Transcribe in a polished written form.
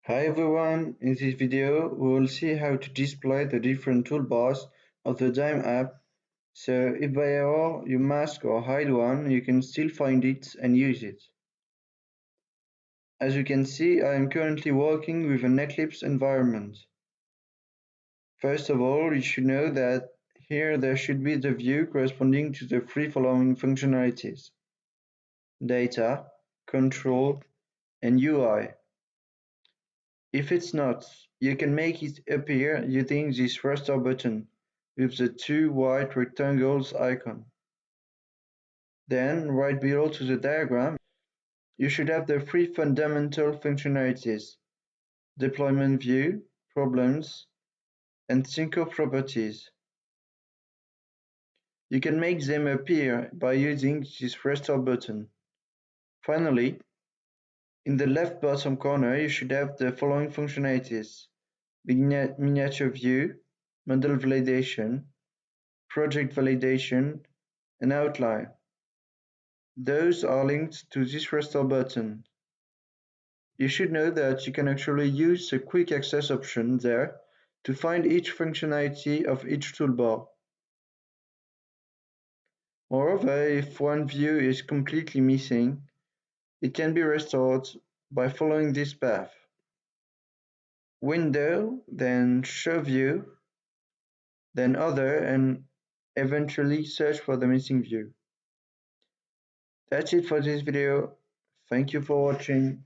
Hi everyone, in this video we will see how to display the different toolbars of the DyWA app, so if by error you mask or hide one, you can still find it and use it. As you can see, I am currently working with an Eclipse environment. First of all, you should know that here there should be the view corresponding to the three following functionalities: data, control, and UI. If it's not, you can make it appear using this raster button with the two white rectangles icon. Then, right below to the diagram, you should have the three fundamental functionalities: deployment view, problems, and sync properties. You can make them appear by using this raster button. Finally, in the left bottom corner, you should have the following functionalities: miniature view, model validation, project validation, and outline. Those are linked to this raster button. You should know that you can actually use the quick access option there to find each functionality of each toolbar. Moreover, if one view is completely missing, it can be restored by following this path: Window, then Show View, then Other, and eventually search for the missing view. That's it for this video. Thank you for watching.